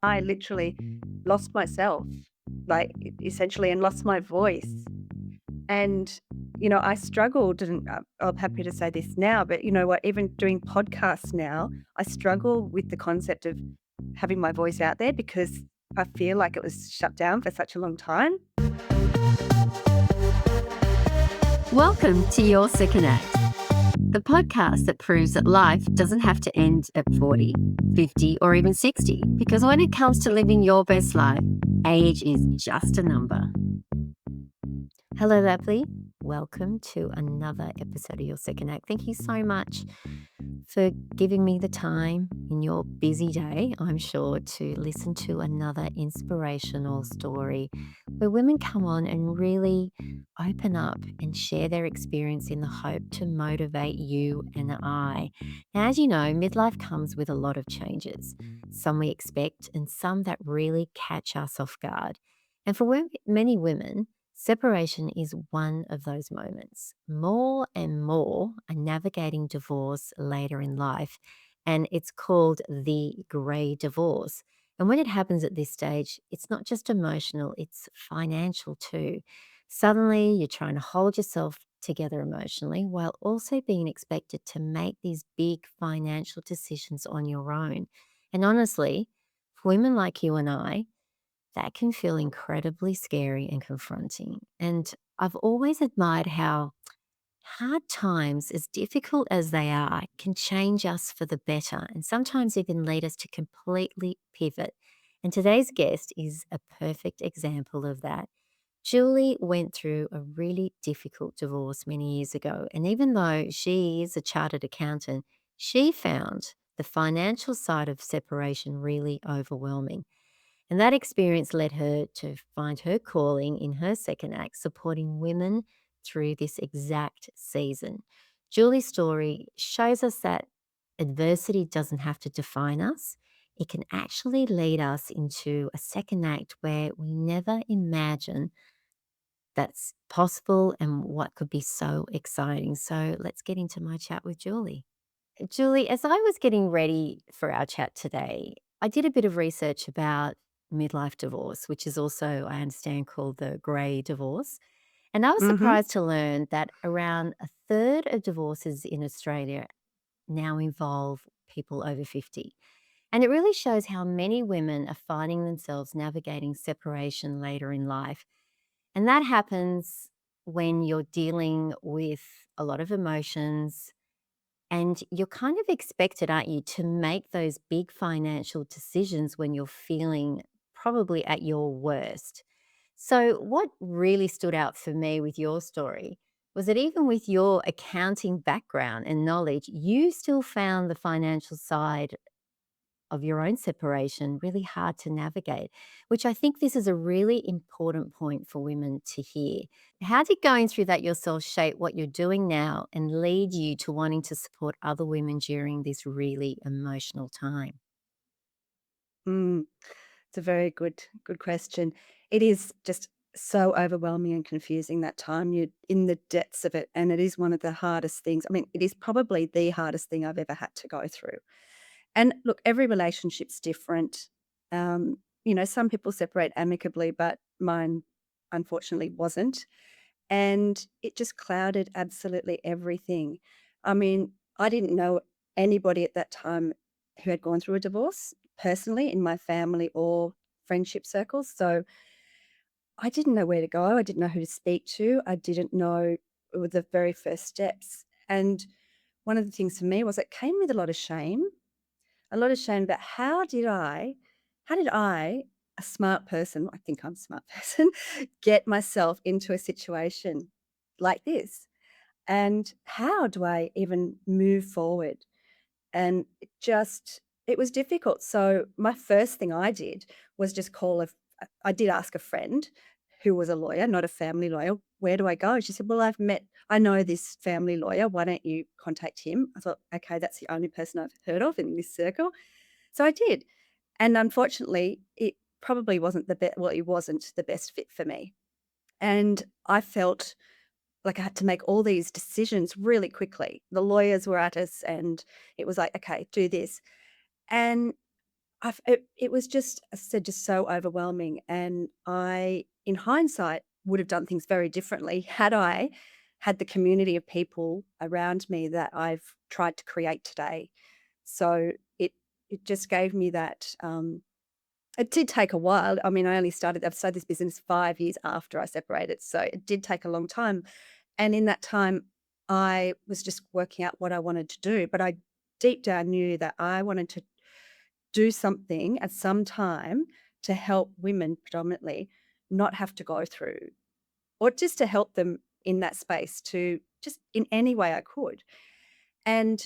I literally lost myself, like, essentially, and lost my voice. And, I struggled, and I'm happy to say this now, but you know what? Even doing podcasts now, I struggle with the concept of having my voice out there because I feel like it was shut down for such a long time. Welcome to Your Second Act, the podcast that proves that life doesn't have to end at 40, 50, or even 60, because when it comes to living your best life, age is just a number. Hello, lovely. Welcome to another episode of Your Second Act. Thank you so much for giving me the time in your busy day, I'm sure, to listen to another inspirational story where women come on and really open up and share their experience in the hope to motivate you and I. Now, as you know, midlife comes with a lot of changes, some we expect and some that really catch us off guard. And for many women, separation is one of those moments. More and more are navigating divorce later in life, and it's called the grey divorce. And when it happens at this stage, it's not just emotional, it's financial too. Suddenly, you're trying to hold yourself together emotionally while also being expected to make these big financial decisions on your own. And honestly, for women like you and I, that can feel incredibly scary and confronting. And I've always admired how hard times, as difficult as they are, can change us for the better and sometimes even lead us to completely pivot. And today's guest is a perfect example of that. Julie went through a really difficult divorce many years ago. And even though she is a chartered accountant, she found the financial side of separation really overwhelming. And that experience led her to find her calling in her second act, supporting women through this exact season. Julie's story shows us that adversity doesn't have to define us. It can actually lead us into a second act where we never imagine that's possible and what could be so exciting. So let's get into my chat with Julie. Julie, as I was getting ready for our chat today, I did a bit of research about midlife divorce, which is also, I understand, called the grey divorce. And I was Mhm. surprised to learn that around a third of divorces in Australia now involve people over 50. And it really shows how many women are finding themselves navigating separation later in life. And that happens when you're dealing with a lot of emotions, and you're kind of expected, aren't you, to make those big financial decisions when you're feeling probably at your worst. So, what really stood out for me with your story was that even with your accounting background and knowledge, you still found the financial side of your own separation really hard to navigate, which I think this is a really important point for women to hear. How did going through that yourself shape what you're doing now and lead you to wanting to support other women during this really emotional time? Mm. It's a very good question. It is just so overwhelming and confusing that time. You're in the depths of it, and it is one of the hardest things. I mean, it is probably the hardest thing I've ever had to go through. And look, every relationship's different. Some people separate amicably, but mine unfortunately wasn't. And it just clouded absolutely everything. I mean, I didn't know anybody at that time who had gone through a divorce personally in my family or friendship circles. So I didn't know where to go. I didn't know who to speak to. I didn't know the very first steps. And one of the things for me was it came with a lot of shame about how did I, a smart person, I think I'm a smart person, get myself into a situation like this? And how do I even move forward? And it was difficult. So my first thing I did was just I did ask a friend who was a lawyer, not a family lawyer, where do I go? She said, well, I know this family lawyer. Why don't you contact him? I thought, okay, that's the only person I've heard of in this circle. So I did. And unfortunately, it probably wasn't it wasn't the best fit for me. And I felt like I had to make all these decisions really quickly. The lawyers were at us and it was like, okay, do this. And it was just, I said, just so overwhelming, and I, in hindsight, would have done things very differently had I had the community of people around me that I've tried to create today. So it just gave me that, it did take a while. I mean, I've started this business 5 years after I separated, so it did take a long time, and in that time, I was just working out what I wanted to do, but I deep down knew that I wanted to do something at some time to help women predominantly not have to go through, or just to help them in that space, to just in any way I could. And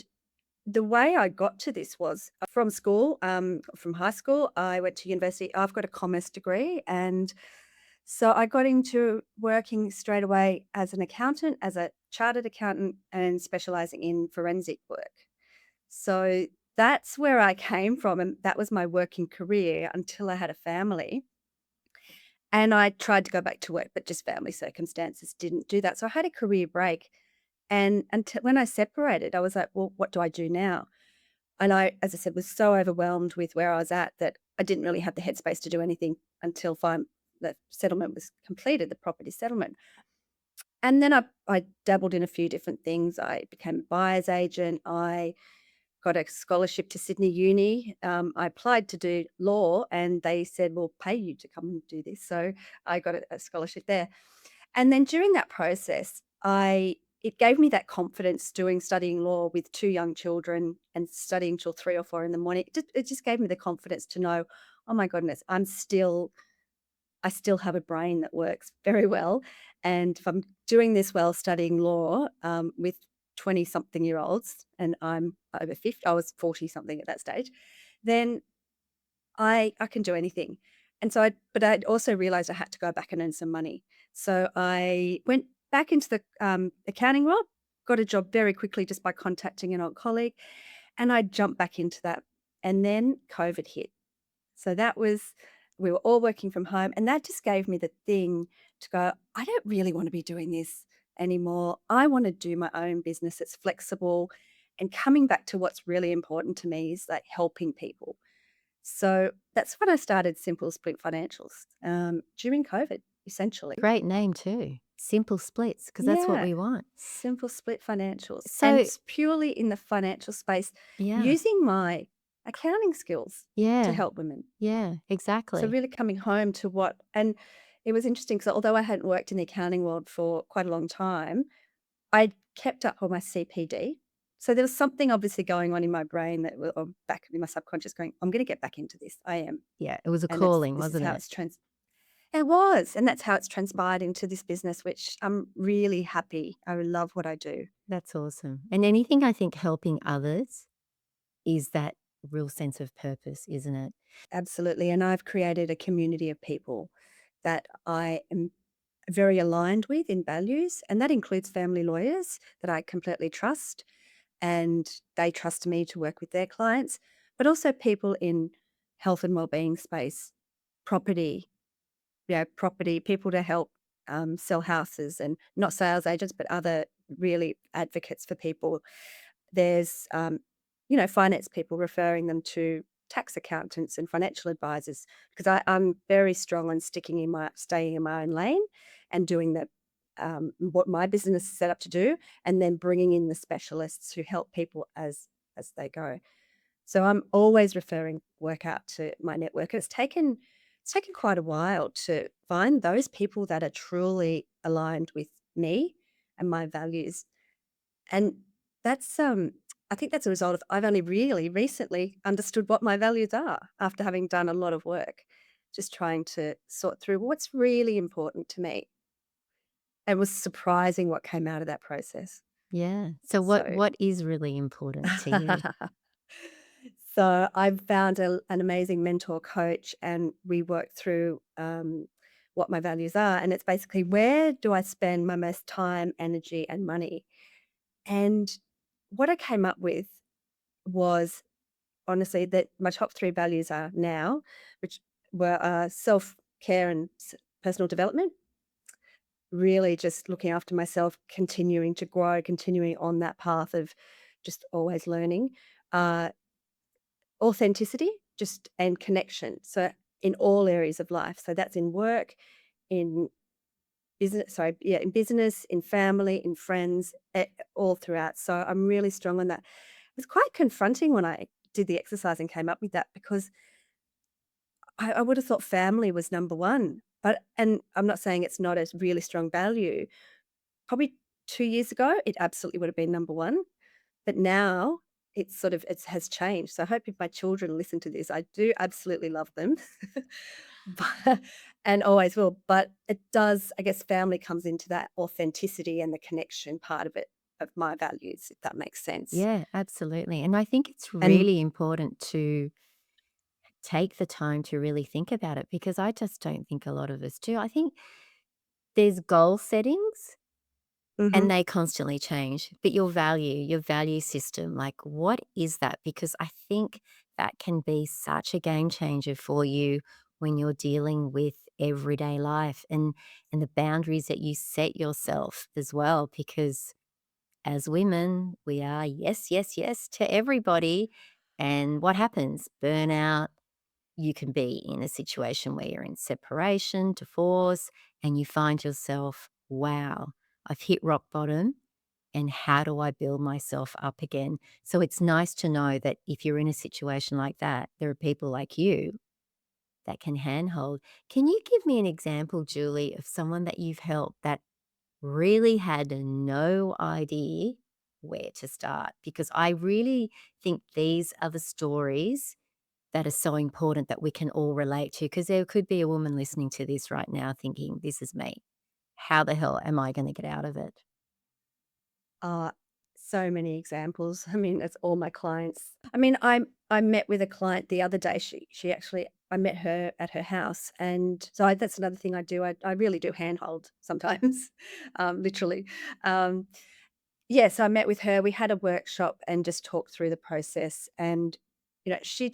the way I got to this was from school, from high school. I went to university. I've got a commerce degree. And so I got into working straight away as an accountant, as a chartered accountant, and specializing in forensic work. So that's where I came from, and that was my working career until I had a family. And I tried to go back to work, but just family circumstances didn't do that. So I had a career break. And until when I separated, I was like, well, what do I do now? And I, as I said, was so overwhelmed with where I was at that I didn't really have the headspace to do anything until the settlement was completed, the property settlement. And then I dabbled in a few different things. I became a buyer's agent. I got a scholarship to Sydney Uni. I applied to do law, and they said, "We'll pay you to come and do this." So I got a scholarship there. And then during that process, I it gave me that confidence studying law with 2 young children and studying till 3 or 4 in the morning. It just gave me the confidence to know, "Oh my goodness, I still have a brain that works very well, and if I'm doing this well studying law, with 20-something-year-olds, and I'm over 50, I was 40-something at that stage, then I can do anything." And so I'd also realized I had to go back and earn some money. So I went back into the, accounting world, got a job very quickly just by contacting an old colleague, and I jumped back into that. And then COVID hit. So that was we were all working from home, and that just gave me the thing to go, "I don't really wanna be doing this anymore. I wanna do my own business that's flexible," and coming back to what's really important to me is, like, helping people. So that's when I started Simple Split Financials, during COVID, essentially. Great name too. Simple splits, because that's what Yeah, we want. Simple Split Financials, and So it's purely in the financial space, yeah, using my accounting skills to yeah, help women. yeah, So exactly. really coming home to what, and it was interesting because although I hadn't worked in the accounting world for quite a long time, I'd kept up on my CPD. So there was something obviously going on in my brain that or back in my subconscious going, "I'm gonna get back into this. I am." Yeah, it was a And it's calling, this is wasn't how it? it's it was, and that's how it's transpired into this business, which I'm really happy. I love what I do. That's awesome. And anything I think helping others is that real sense of purpose, isn't it? Absolutely, and I've created a community of people that I am very aligned with in values, and that includes family lawyers that I completely trust, and they trust me to work with their clients, but also people in health and wellbeing space, property, property, people to help sell houses, and not sales agents, but other really advocates for people. There's, finance people, referring them to tax accountants and financial advisors, because I'm very strong on staying in my own lane and doing what my business is set up to do, and then bringing in the specialists who help people as they go. So I'm always referring work out to my network. And it's taken quite a while to find those people that are truly aligned with me and my values. And that's I think that's a result of I've only really recently understood what my values are after having done a lot of work, just trying to sort through what's really important to me. It was surprising what came out of that process. Yeah. So So what is really important to you? So I've found an amazing mentor coach, and we work through what my values are. And it's basically, where do I spend my most time, energy, and money? And what I came up with was honestly that my top three values are now, which were self care and personal development, really just looking after myself, continuing to grow, continuing on that path of just always learning. Uh, Authenticity. just and connection. So in all areas of life. So that's in work, in in business, in family, in friends, all throughout. So I'm really strong on that. It was quite confronting when I did the exercise and came up with that because I would have thought family was number one. But and I'm not saying it's not a really strong value. Probably 2 years ago, it absolutely would have been number one. But now it has changed. So I hope if my children listen to this, I do absolutely love them. But and always will. But it does, I guess family comes into that authenticity and the connection part of it, of my values, if that makes sense. Yeah, absolutely. And I think it's And really important to take the time to really think about it because I just don't think a lot of us do. I think there's goal settings and mhm. they constantly change, but your value system, like what is that? Because I think that can be such a game changer for you when you're dealing with everyday life and the boundaries that you set yourself as well because as women, we are yes, yes, yes to everybody. And what happens? Burnout. You can be in a situation where you're in separation, divorce, and you find yourself, wow, I've hit rock bottom. And how do I build myself up again? So it's nice to know that if you're in a situation like that, there are people like you that can handhold. Can you give me an example, Julie, of someone that you've helped that really had no idea where to start? Because I really think these are the stories that are so important that we can all relate to. Because there could be a woman listening to this right now thinking, this is me. How the hell am I going to get out of it? Uh, so many examples. I mean, it's all my clients. I mean, I met with a client the other day. She actually I met her at her house, and so that's another thing I do. I really do handhold sometimes, literally. Um, yes, I met with her. We had a workshop and just talked through the process, and she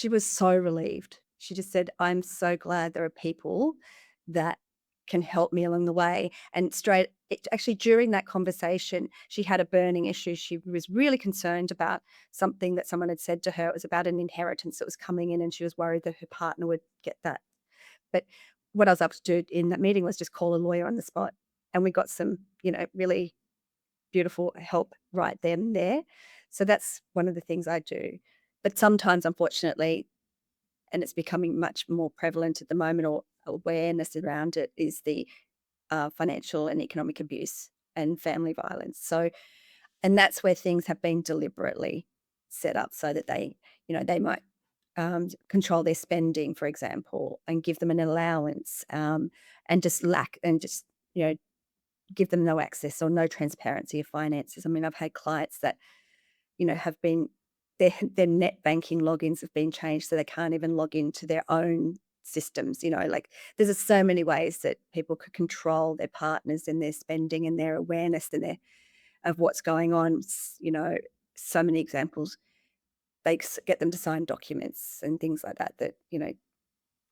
was so relieved. She just said, "I'm so glad there are people that can help me along the way." And actually, during that conversation, she had a burning issue. She was really concerned about something that someone had said to her. It was about an inheritance that was coming in, and she was worried that her partner would get that. But what I was able to do in that meeting was just call a lawyer on the spot, and we got some, really beautiful help right then and there. So that's one of the things I do. But sometimes, unfortunately, and it's becoming much more prevalent at the moment, or awareness around it, is the financial and economic abuse and family violence. So, and that's where things have been deliberately set up so that they might control their spending, for example, and give them an allowance, and just you know give them no access or no transparency of finances. I mean, I've had clients that have been their net banking logins have been changed so they can't even log into their own systems, like there's just so many ways that people could control their partners and their spending and their awareness and their of what's going on. So many examples. Get them to sign documents and things like that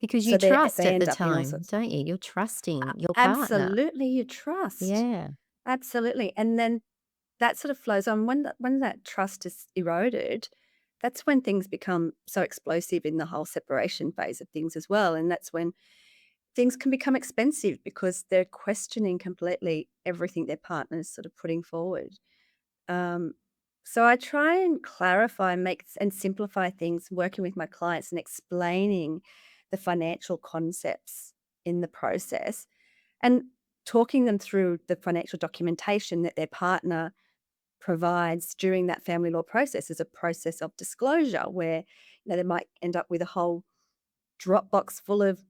Because you so they trust at the end up in all time, sorts. don't you? You're trusting your partner. Absolutely, you trust. Yeah. Absolutely, and then that sort of flows on. When that trust is eroded, that's when things become so explosive in the whole separation phase of things as well, and that's when things can become expensive because they're questioning completely everything their partner's sort of putting forward. Um, so I try and clarify, and simplify things, working with my clients and explaining the financial concepts in the process, and talking them through the financial documentation that their partner provides during that family law process as a process of disclosure where they might end up with a whole Dropbox full of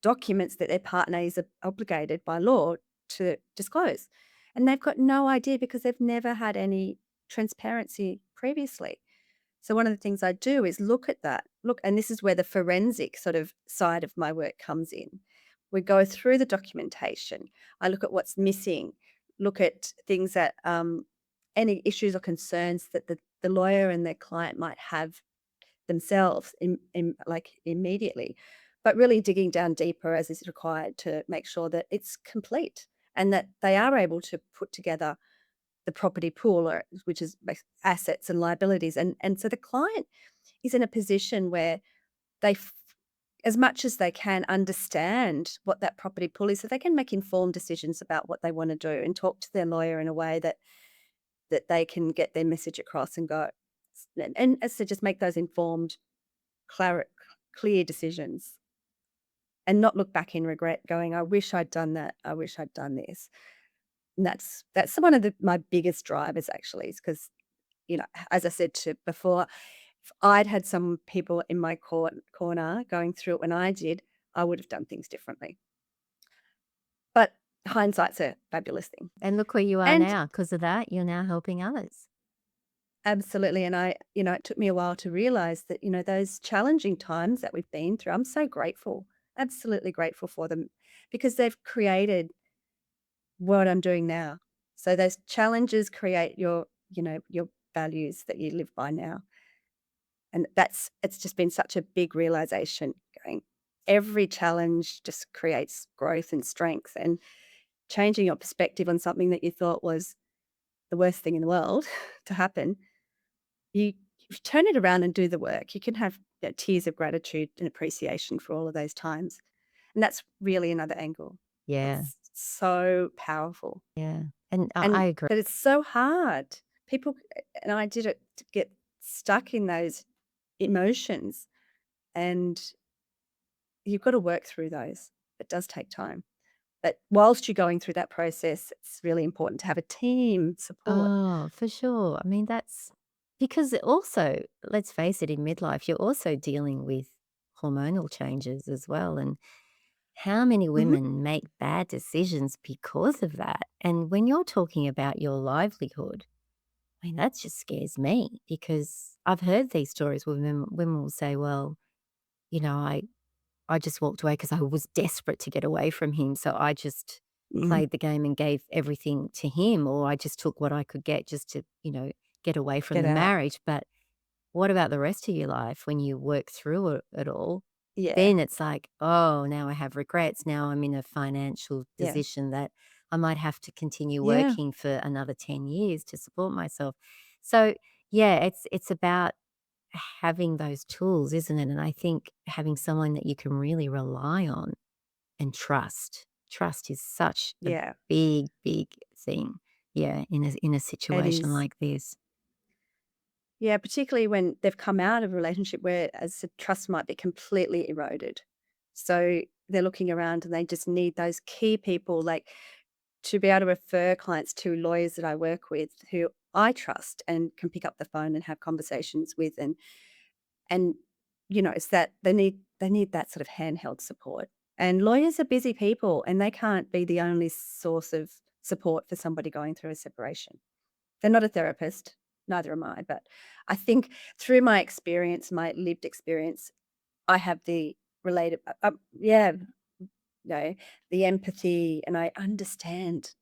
documents that their partner is obligated by law to disclose. And they've got no idea because they've never had any transparency previously. So one of the things I do is look at that. Look, and this is where the forensic sort of side of my work comes in. We go through the documentation. I look at what's missing, look at things that any issues or concerns that the lawyer and their client might have themselves like immediately, but really digging down deeper as is required to make sure that it's complete and that they are able to put together the property pool, or which is assets and liabilities, and so the client is in a position where they as much as they can understand what that property pool is, so they can make informed decisions about what they want to do and talk to their lawyer in a way that they can get their message across and go, and as to just make those informed, clar- clear decisions and not look back in regret, going, "I wish I'd done that. I wish I'd done this." And that's one of my biggest drivers actually, is because as I said to before, if I'd had some people in my corner going through it when I did, I would have done things differently. But hindsight's a fabulous thing. And look where you are And now. Because of that, you're now helping others. absolutely, and it took me a while to realize that, those challenging times that we've been through, I'm so grateful, absolutely grateful for them because they've created what I'm doing now. So those challenges create your values that you live by now. And it's just been such a big realization going, every challenge just creates growth and strength, and changing your perspective on something that you thought was the worst thing in the world to happen, you if you turn it around and do the work, you can have tears of gratitude and appreciation for all of those times. And that's really another angle. Yeah, It's so powerful. yeah. And I And agree. but it's so hard. People and I did it to get stuck in those emotions, and you've got to work through those. It does take time. But whilst you're going through that process, it's really important to have a team support. Oh, for sure. I mean, that's because also, let's face it, in midlife, you're also dealing with hormonal changes as well. And how many Mhm. women make bad decisions because of that? And when you're talking about your livelihood, I mean, that just scares me because I've heard these stories where women will say, well, you know, I just walked away because I was desperate to get away from him, so I just Mhm. played the game and gave everything to him, or I just took what I could get just to, get away from Get the out. marriage. But what about the rest of your life when you work through it all? Yeah. Then it's like, "Oh, now I have regrets. Now I'm in a financial Yeah. position that I might have to continue Yeah. working for another 10 years to support myself." So, yeah, it's about having those tools, isn't it? And I think having someone that you can really rely on and trust. Trust is such a Yeah. big, big thing. Yeah, in a It situation is. like this. Yeah, particularly when they've come out of a relationship where as the trust might be completely eroded. So they're looking around and they just need those key people, like to be able to refer clients to lawyers that I work with who I trust and can pick up the phone and have conversations with, and it's that they need that sort of handheld support. And lawyers are busy people and they can't be the only source of support for somebody going through a separation. They're not a therapist, neither am I, but I think through my experience, my lived experience, I have the related yeah, no, the empathy, and I understand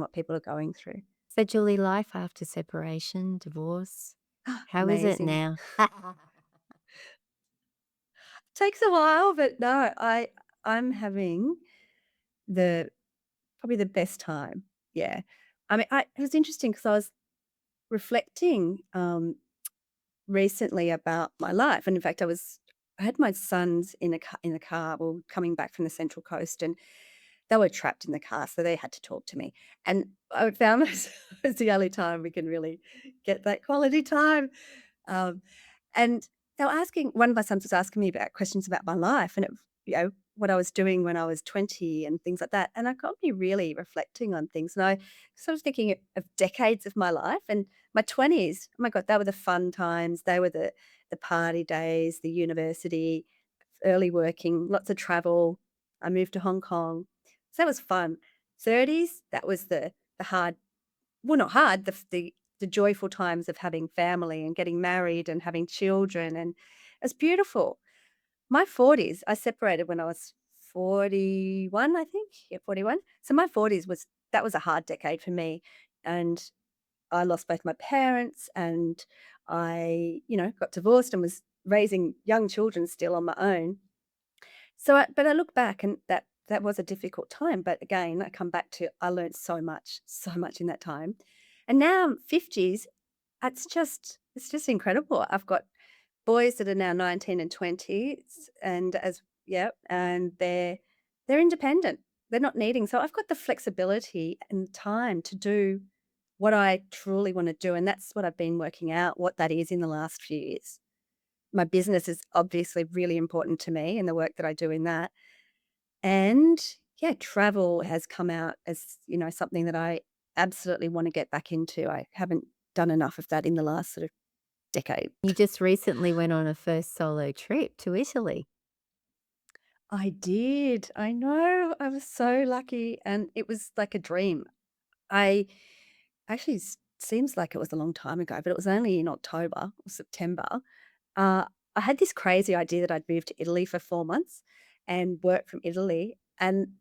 what people are going through. So, Julie, life after separation, divorce, how is it Amazing. now? Takes a while, but no, I'm having the probably the best time. Yeah. I mean, it was interesting because I was reflecting, recently about my life, and in fact, I had my sons in the car, well, coming back from the Central Coast, and they were trapped in the car, so they had to talk to me, and I found it's the only time we can really get that quality time, um, and they were asking one of my sons was asking me about questions about my life and what I was doing when I was 20 and things like that, and I got me really reflecting on things, and I sort of thinking of decades of my life, and my 20s, oh my god, they were the fun times, they were the party days, the university, early working, lots of travel. I moved to Hong Kong, so that was fun. 30s, that was the hard, well, not hard, the joyful times of having family and getting married and having children, and it's beautiful. My 40s, I separated when I was 41, I think. Yeah, 41. So my 40s was a hard decade for me, and I lost both my parents, and I, got divorced and was raising young children still on my own. But I look back and that was a difficult time, but again, I come back to I learned so much in that time. And now I'm 50s, it's just incredible. I've got boys that are now 19 and 20s and and they're independent. They're not needing. So I've got the flexibility and time to do what I truly want to do. And that's what I've been working out, what that is in the last few years. My business is obviously really important to me and the work that I do in that. And yeah, travel has come out as, something that I absolutely want to get back into. I haven't done enough of that in the last sort of decade. You just recently went on a first solo trip to Italy. I did. I know. I was so lucky and it was like a dream. I actually seems like it was a long time ago, but it was only in October or September. Uh, I had this crazy idea that I'd move to Italy for 4 months and work from Italy. And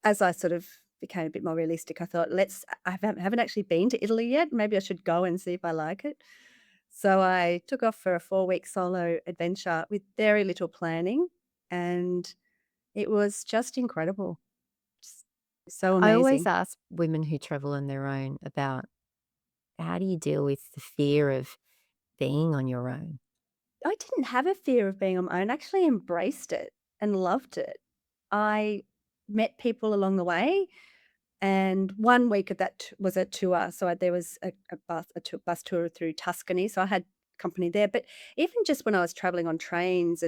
as I sort of became a bit more realistic, I thought, I haven't actually been to Italy yet. Maybe I should go and see if I like it. So I took off for a 4-week solo adventure with very little planning. And it was just incredible. S So I always amazing. ask women who travel on their own about how do you deal with the fear of being on your own? I didn't have a fear of being on my own, I actually embraced it and loved it. I met people along the way, and 1 week of that was a tour, so there was a bus tour through Tuscany, so I had company there, but even just when I was traveling on trains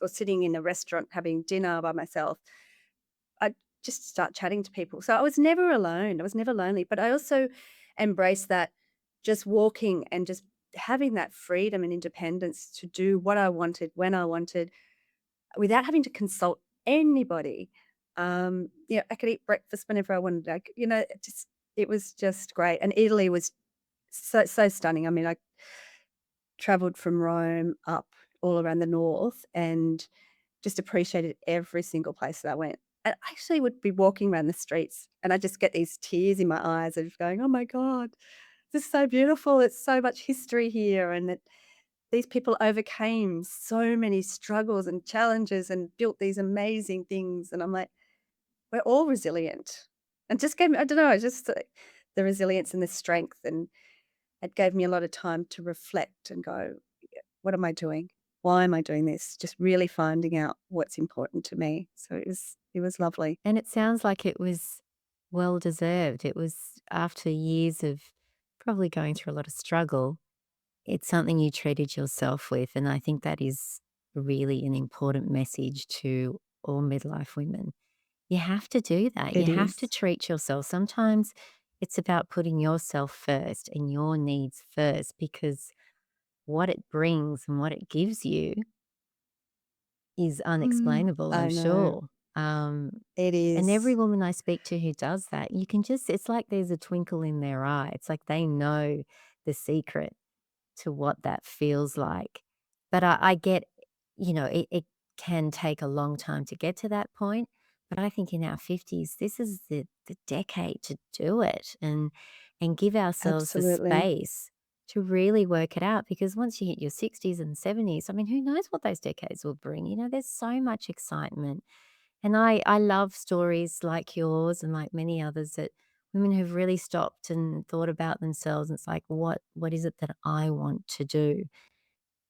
or sitting in a restaurant having dinner by myself, I'd just start chatting to people. So I was never alone. I was never lonely. But I also embraced that just walking and just having that freedom and independence to do what I wanted when I wanted without having to consult anybody. I could eat breakfast whenever I wanted. It was just great. And Italy was so stunning. I mean, I traveled from Rome up all around the north and just appreciated every single place that I went. And I actually would be walking around the streets and I just get these tears in my eyes of going, "Oh my god, this is so beautiful. It's so much history here." And that these people overcame so many struggles and challenges and built these amazing things. And I'm like, we're all resilient. And just gave me, I don't know, just the resilience and the strength. And it gave me a lot of time to reflect and go, what am I doing? Why am I doing this? Just really finding out what's important to me. So it was lovely. And it sounds like it was well deserved. It was after years of probably going through a lot of struggle. It's something you treated yourself with, and I think that is really an important message to all midlife women. You have to do that. You It have to is. treat yourself. Sometimes it's about putting yourself first and your needs first because what it brings and what it gives you is unexplainable, I'm I know. sure. It And every is. woman I speak to who does that, you can just, it's like there's a twinkle in their eye. It's like they know the secret to what that feels like. But I get, it can take a long time to get to that point. But I think in our 50s, this is the decade to do it and give ourselves the Absolutely. space to really work it out. Because once you hit your 60s and 70s, I mean, who knows what those decades will bring? There's so much excitement. And I love stories like yours and like many others that women who've really stopped and thought about themselves. And it's like, what is it that I want to do?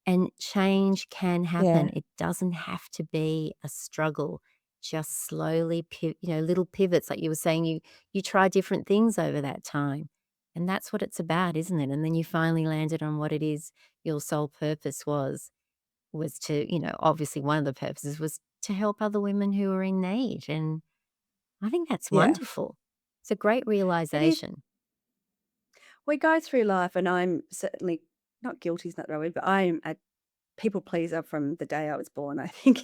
And change can happen. Yeah. It doesn't have to be a struggle. Just slowly, little pivots, like you were saying. You try different things over that time, and that's what it's about, isn't it? And then you finally landed on what it is your sole purpose was to, obviously one of the purposes was to help other women who are in need. And I think that's Yeah. wonderful. It's a great It is. realization. We go through life and I'm certainly not guilty is not the right word, but I am a people pleaser from the day I was born, I think.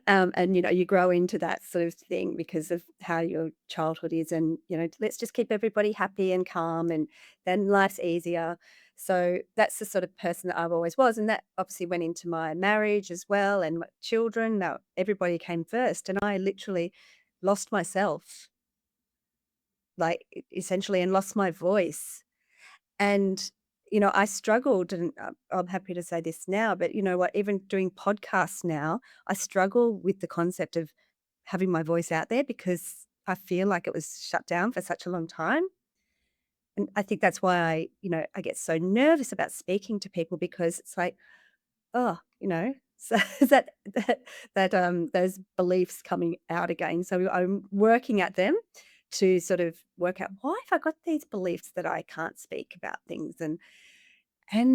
And you grow into that sort of thing because of how your childhood is, and let's just keep everybody happy and calm, and then life's easier. So that's the sort of person that I've always was, and that obviously went into my marriage as well, and my children. Now everybody came first, and I literally lost myself, like essentially, and lost my voice. And, I struggled, and I'm happy to say this now, but you know what? Even doing podcasts now, I struggle with the concept of having my voice out there because I feel like it was shut down for such a long time. And I think that's why I get so nervous about speaking to people because it's like, oh, so is those beliefs coming out again. So I'm working at them to sort of work out why have I got these beliefs that I can't speak about things, and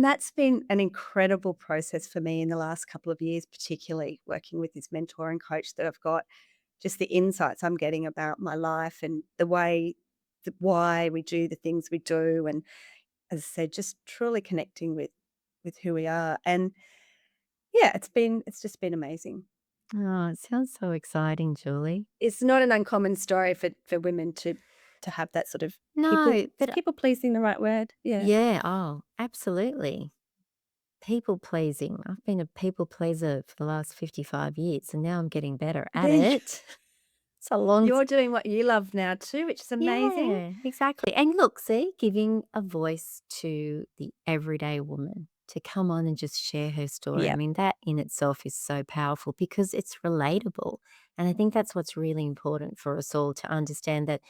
that's been an incredible process for me in the last couple of years, particularly working with this mentor and coach that I've got. Just the insights I'm getting about my life and why we do the things we do, and as I said, just truly connecting with who we are. And yeah, it's just been amazing. Oh, it sounds so exciting, Julie. It's not an uncommon story for women to have that sort of No, is but people pleasing the right word? Yeah. yeah, oh, absolutely. People pleasing. I've been a people pleaser for the last 55 years, and now I'm getting better at There you it. It's a long You're doing what you love now too, which is amazing. Yeah, exactly. And look, see, giving a voice to the everyday woman to come on and just share her story. I Yeah, mean, that in itself is so powerful because it's relatable. And I think that's what's really important for us all to understand that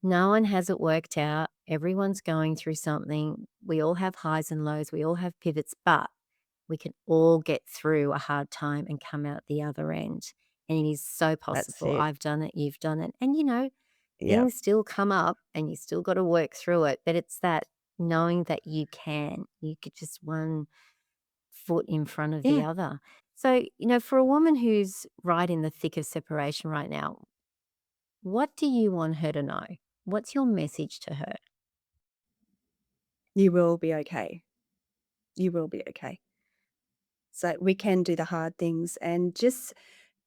no one has it worked out. Everyone's going through something. We all have highs and lows. We all have pivots, but we can all get through a hard time and come out the other end. And it is so that's possible. it. I've done it, you've done it. And, Yeah. things still come up and you still got to work through it. But it's that knowing that you can, you get just one foot in front of the Yeah. other. So, for a woman who's right in the thick of separation right now, what do you want her to know? What's your message to her? You will be okay. You will be okay. So we can do the hard things and just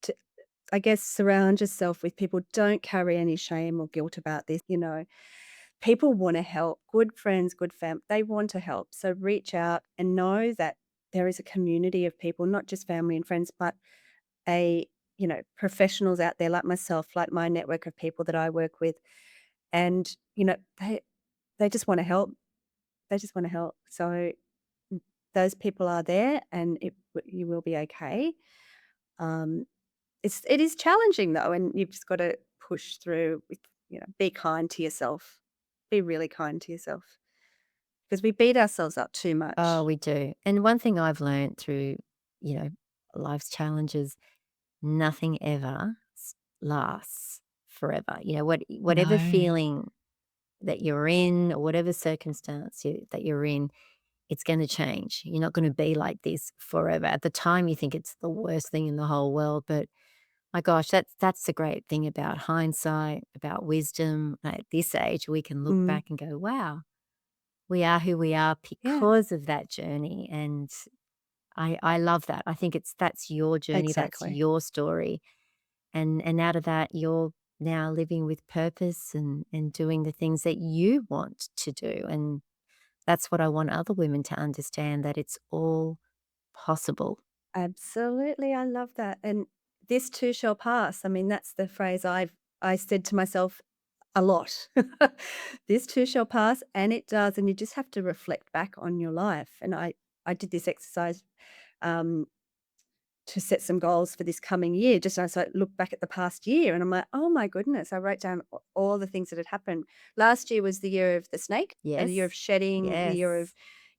to, I guess, surround yourself with people. Don't carry any shame or guilt about this. People want to help. Good friends, good fam, they want to help. So reach out and know that there is a community of people, not just family and friends, but professionals out there like myself, like my network of people that I work with. And, they just want to help. They just want to help. So those people are there and you will be okay. Um, it is challenging though, and you've just got to push through with, be kind to yourself. Be really kind to yourself because we beat ourselves up too Oh, much. we do. And one thing I've learned through, you know, life's challenges, nothing ever lasts forever. Whatever No. feeling that you're in or whatever circumstance that you're in, it's going to change. You're not going to be like this forever. At the time, you think it's the worst thing in the whole world, but my gosh, that's the great thing about hindsight, about wisdom. At this age, we can look Mm, back and go, "Wow, we are who we are yeah, because of that journey." And I love that. I think that's your journey, that's exactly. your story, and out of that, you're now living with purpose and doing the things that you want to do. And that's what I want other women to understand, that it's all possible. Absolutely, I love that, and this too shall pass. I mean, that's the phrase I said to myself a lot. This too shall pass, and it does, and you just have to reflect back on your life, and I did this exercise, um, to set some goals for this coming year, just as I look back at the past year, and I'm like, "Oh my goodness," I wrote down all the things that had happened. Last year was the year of the snake, and the year of Yes. shedding, the year of,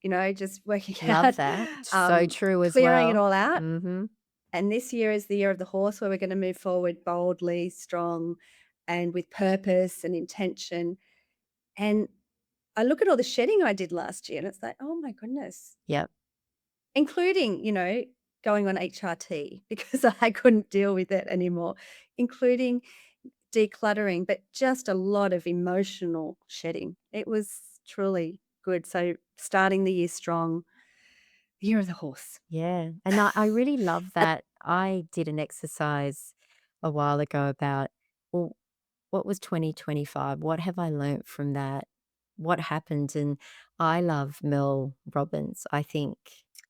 Yes. just working Love out, that. So true as clearing it well. all out. Mhm. And this year is the year of the horse where we're gonna move forward boldly, strong, and with purpose and intention. And I look at all the shedding I did last year and it's like, "Oh my goodness." Yep. Including, going on HRT because I couldn't deal with it anymore, including decluttering, but just a lot of emotional shedding. It was truly good. So starting the year strong, year of the horse. Yeah, and I really love that. I did an exercise a while ago about, well, what was 2025? What have I learnt from that? What happened? And I love Mel Robbins. I think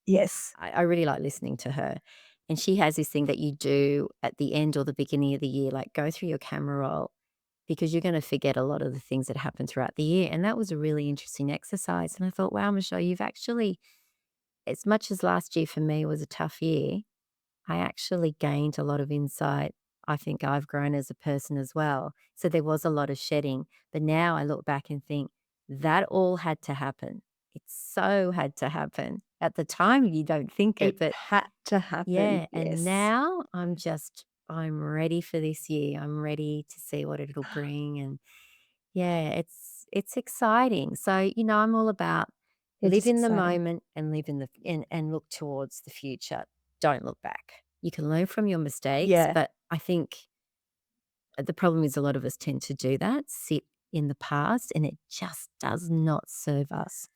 Yes, I really like listening to her. And she has this thing that you do at the end or the beginning of the year, like go through your camera roll because you're going to forget a lot of the things that happen throughout the year. And that was a really interesting exercise. And I thought, wow, Michelle, you've actually, as much as last year for me was a tough year, I actually gained a lot of insight I think I've grown as a person as well. So there was a lot of shedding. But now I look back and think that all had to happen. It so had to happen. At the time, you don't think it, It but had to happen, yeah. And yes. now I'm ready for this year. I'm ready to see what it'll bring. And yeah, it's exciting. So, I'm all about It live is in the exciting. moment and live in and look towards the future. Don't look back. You can learn from your mistakes, Yeah, but I think the problem is a lot of us tend to do that, sit in the past, and it just does not serve us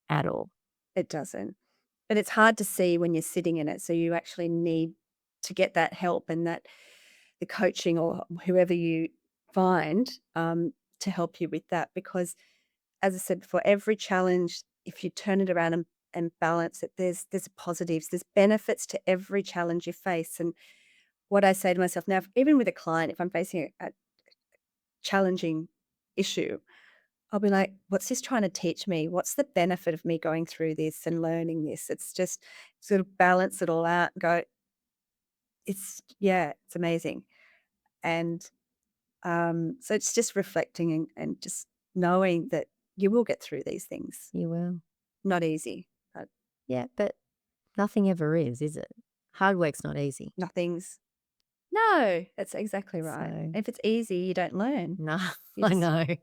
at all. it doesn't. But it's hard to see when you're sitting in it, so you actually need to get that help and that the coaching or whoever you find, to help you with that because as I said before, every challenge, if you turn it around and balance it, there's positives, there's benefits to every challenge you face. And what I say to myself now, even with a client, if I'm facing a challenging issue, I'll be like, what's this trying to teach me? What's the benefit of me going through this and learning this? It's just sort of balance it all out and go, yeah, it's amazing. And so it's just reflecting and just knowing that you will get through these things. You will. Not easy, but Yeah, but nothing ever is it? Hard work's not easy. nothing's no, that's exactly right. So, If it's easy, you don't learn. no, You I just know. you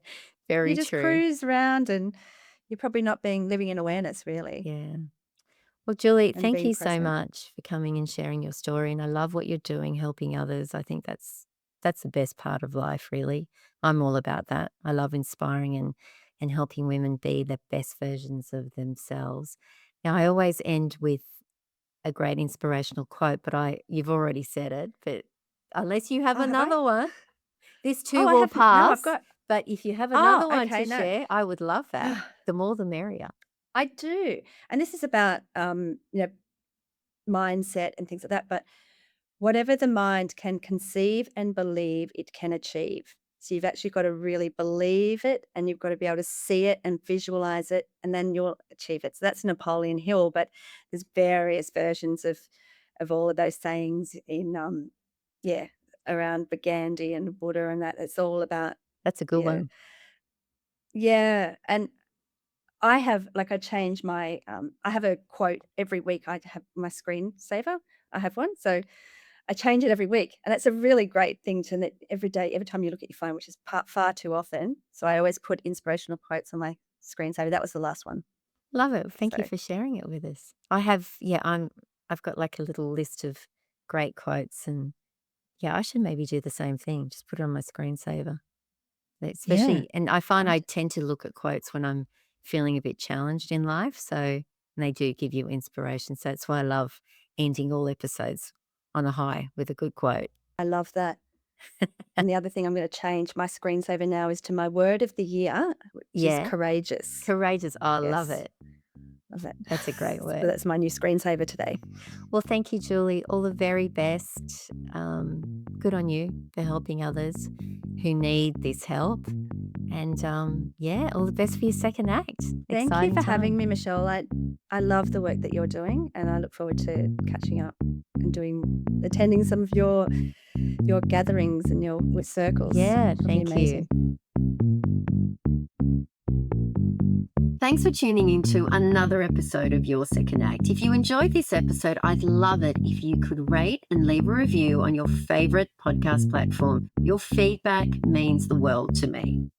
Very just true. cruise around and you're probably not being living in awareness really Yeah. Well, Julie, and thank being you so present. much for coming and sharing your story. And I love what you're doing, helping others. I think that's the best part of life, really. I'm all about that. I love inspiring and helping women be the best versions of themselves. Now, I always end with a great inspirational quote, but you've already said it. But unless you have Oh, have I? another one, this too Oh, I will haven't no, I've pass. got But if you have oh, another one okay, to no. share, I would love that. The more, the merrier. I do. And this is about, mindset and things like that, but whatever the mind can conceive and believe, it can achieve. So you've actually got to really believe it and you've got to be able to see it and visualize it and then you'll achieve it. So that's Napoleon Hill, but there's various versions of all of those sayings in yeah, around Gandhi and Buddha and that. It's all about That's a good yeah. one. Yeah. And I have like I change my I have a quote every week. I have my screensaver. I have one. So I change it every week, and that's a really great thing to that every day, every time you look at your phone, which is far too often. So I always put inspirational quotes on my screensaver. That was the last one. Love it. Thank you So for sharing it with us. I've got like a little list of great quotes and yeah, I should maybe do the same thing. Just put it on my screensaver. yeah, Especially and I find I right. tend to look at quotes when I'm feeling a bit challenged in life. So and they do give you inspiration. So that's why I love ending all episodes on a high with a good quote. I love that. And the other thing I'm going to change my screensaver now is to my word of the year, which is Yeah. courageous. Courageous. Oh, I love Yes, it. love it. That's a great So word. that's my new screensaver today. Well, thank you, Julie. All the very best. Good on you for helping others who need this help. And yeah, all the best for your second act. Thank you Exciting for having time. me, Michelle. I love the work that you're doing, and I look forward to catching up and attending some of your gatherings and your with circles. Yeah, It'll be thank you. amazing. Thanks for tuning in to another episode of Your Second Act. If you enjoyed this episode, I'd love it if you could rate and leave a review on your favorite podcast platform. Your feedback means the world to me.